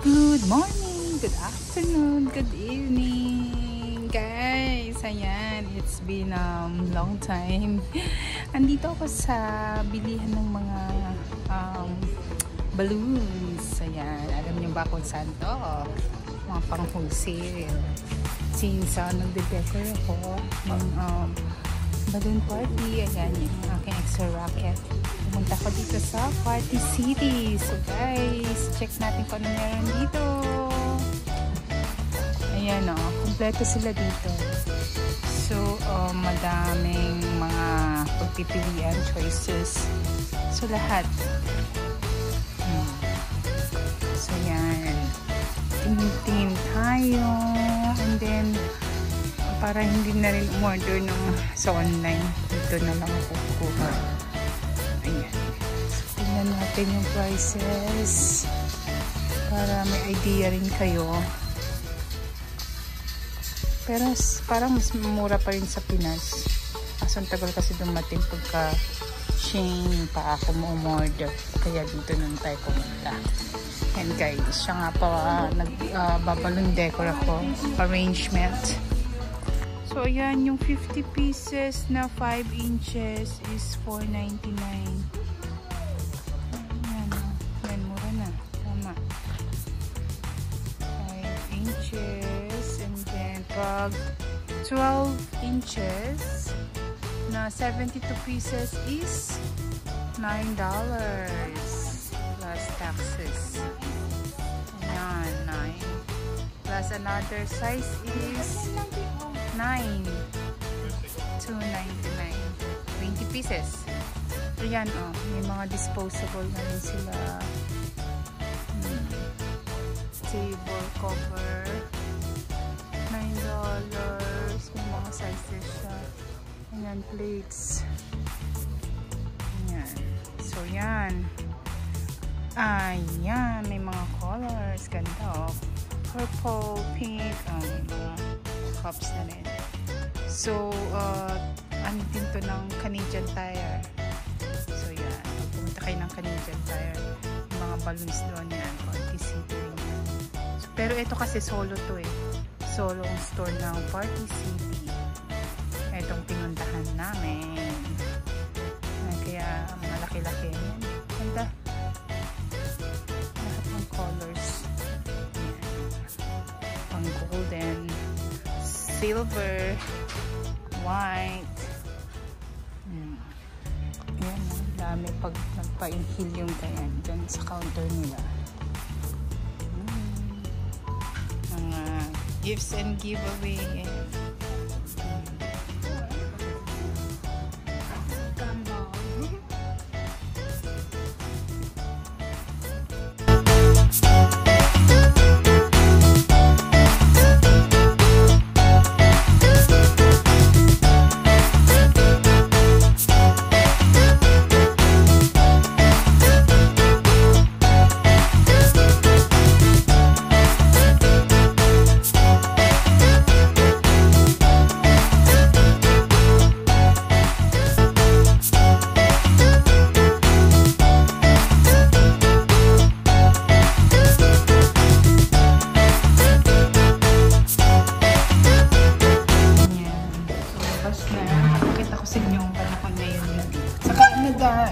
Good morning, good afternoon, good evening, guys. Ayan, it's been long time. Andito ako sa bilihan ng mga balloons. Ayan, alam niyo ba kung saan to? Mga pang wholesale. Since nagde-decor ako ng balloon party. Ayan, yung aking extra rocket. Pumunta ko dito sa Party City. So guys, check natin kung ano meron dito. Ayan o, kompleto sila dito. So, madaming mga pagpipilian, choices. So, lahat. So, yan. Tingin-tingin tayo. And then, para hindi na rin umorder sa online. Dito na lang ako kukuha. Ayan. Tingnan natin yung prices para may idea rin kayo. Pero parang mas mura pa rin sa Pinas. Kaso ang tagal kasi dumating pagka Shein pa ako mo-order. Kaya dito nung tayo pumunta. And guys, siya nga pa nagbabalon decor ako. Arrangement. So, ayan, yung 50 pieces na 5 inches is $4.99. Ayan, ayan, mura na. Tama. 5 inches. And then, pag 12 inches na 72 pieces is $9 plus taxes. Ayan, 9. Plus another size is 9. $2.99. 20 pieces. So yan, may mga disposable na rin sila. Table cover. $9. May mga sizes siya. Ayan, plates. Ayan. So yan. Ayan, may mga colors. Ganda, purple, pink, mga cups na rin. So, ano din to ng Canadian Tire. So, yan. Pumunta kayo ng Canadian Tire. Yung mga balloons doon yan. Party City rin yan. So, pero ito kasi solo to eh. Solo ang store ng Party City. Itong pinuntahan namin. Kaya, malaki-laki yan. Ganda. Lahat ng colors. Pang golden, silver, white. Ayan, dami pag nagpa-inhale yung ganyan dyan sa counter nila. Mga gifts and giveaway.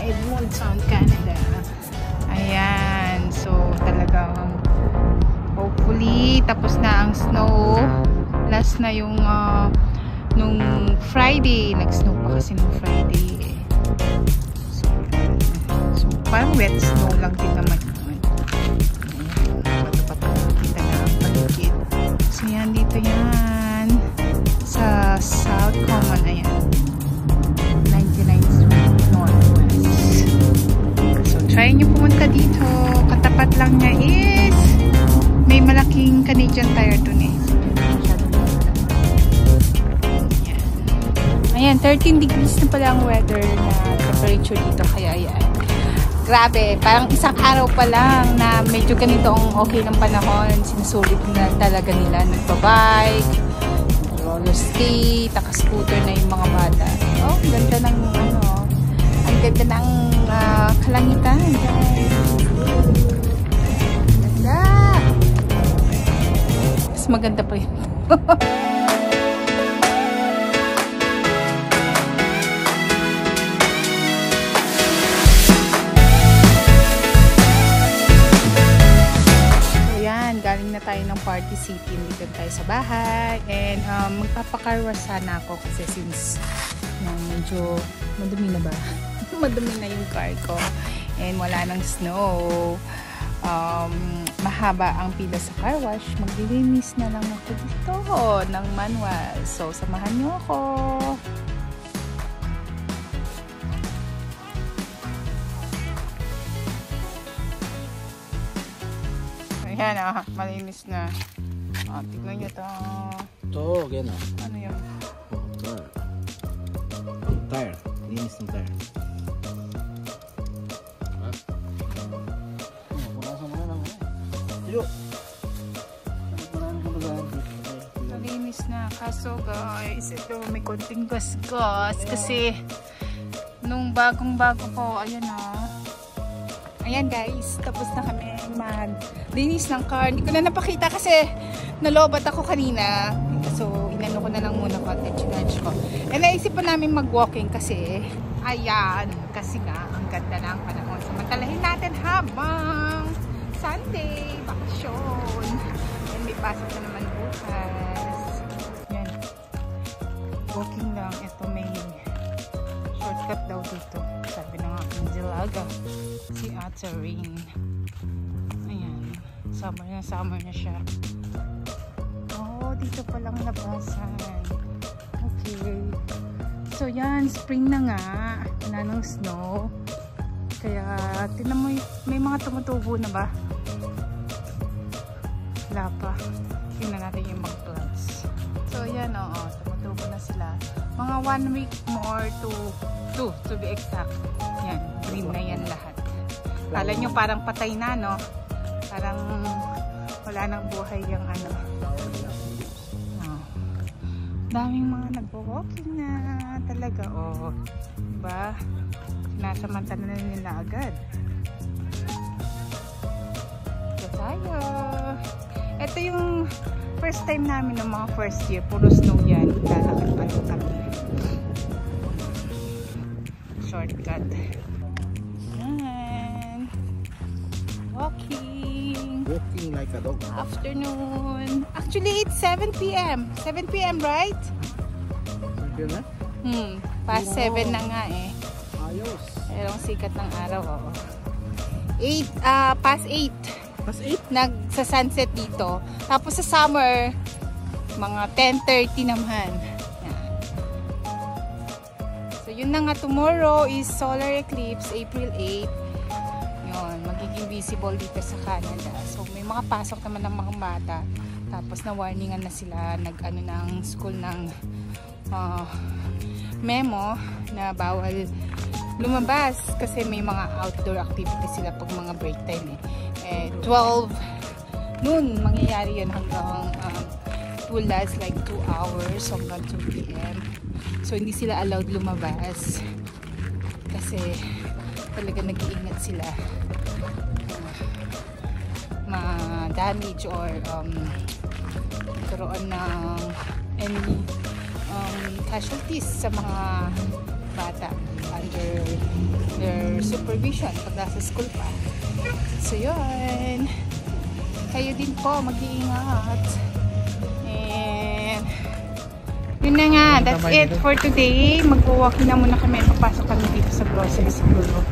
Edmonton, Canada. Ayan. So, talagang hopefully tapos na ang snow. Last na yung nung Friday. Nag-snow pa kasi nung Friday eh. So, parang wet snow lang din naman. Bato-bato kita na ang paligid. So, yan. Dito yan. Sa South Common. Ayan. 99th Street Northwest. So, try nyo pumunta dito. Katapat lang niya is may malaking Canadian Tire dun eh. Ayan, 13 degrees na pala ang weather na temperature dito. Kaya ayan. Grabe, parang isang araw pa lang na medyo ganito ang okay ng panahon. Sinusulit na talaga nila. Nagbabike, roller skate, taka-scooter na yung mga bata. Oh, ganda ng ang ganda ng kalangitan, guys. Ganda! mas maganda pa yun. Galing na tayo ng Party City, dito tayo sa bahay, and magpapakarwas sana ako kasi since medyo madumi na ba? Madumi na yung car ko and wala nang snow, mahaba ang pila sa car wash, maglilinis na lang ako dito ng manual, so samahan nyo ako. Ayan malinis na. Tignan nyo ito. Ito, gano'n. Ano yun? Tire. Linis ng tire. Malinis na. Kaso guys, ito may konting gas-gas. Kasi nung bagong-bago ko, ayan ayan guys, tapos na kami maglinis ng car. Hindi ko na napakita kasi nalobat ako kanina. So, inano ko na lang muna konti, chinarge ko. And naisip pa namin mag-walking kasi, ayan, kasi nga, ang ganda ng panahon. Samantalahin natin habang Sunday, bakasyon. And may pasok na naman bukas. Yan. Walking lang. Ito may shortcut daw dito. Sabi ng aking dilaga. Si Ate Rain. Ayan. Summer na siya. Oh, dito palang labasan. Okay. So yan, spring na nga. Wala nang snow. Kaya, tinan mo, may mga tumutubo na ba? Wala pa. Tingnan natin yung mga plants. So yan, tumutubo na sila. Mga 1 week more to be exact. Yan, green na yan lahat. Kala nyo parang patay na, no? Parang wala nang buhay yung ano. Daming mga nagwo-walking na talaga, diba? Sinasamantala na nila agad. Ito tayo. Ito yung first time namin ng mga first year. Puro snow yan. Lalakad pa lang kami. Shortcut. Yan. Walking. Walking like a dog. Afternoon. Actually, it's 7 p.m. 7 p.m. right? Past 7 na nga eh. Ayos. Merong sikat ng araw, past 8. Past 8? Nagsa-sunset dito. Tapos sa summer, mga 10:30 naman. Yan. So yun na nga, tomorrow is solar eclipse, April 8. Yun, magiging visible dito sa Canada. So may mga pasok naman ng mga bata. Tapos na-warningan na sila, nag-ano ng school ng memo na bawal lumabas kasi may mga outdoor activities sila pag mga break time 12 noon mangyayari yun hanggang it will last like 2 hours hanggang 2 p.m. So hindi sila allowed lumabas kasi talaga nag-iingat sila ma-damage or karoon ng any casualties sa mga bata under their supervision pag nasa school pa. So yun, kayo din po mag-iingat, and yun na nga, that's it for today. Mag-walking na muna kami, papasok kami dito sa grocery siguro,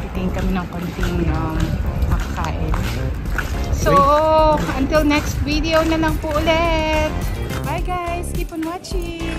titingin kami ng konting makakain. So until next video na lang po ulit. Bye guys, keep on watching.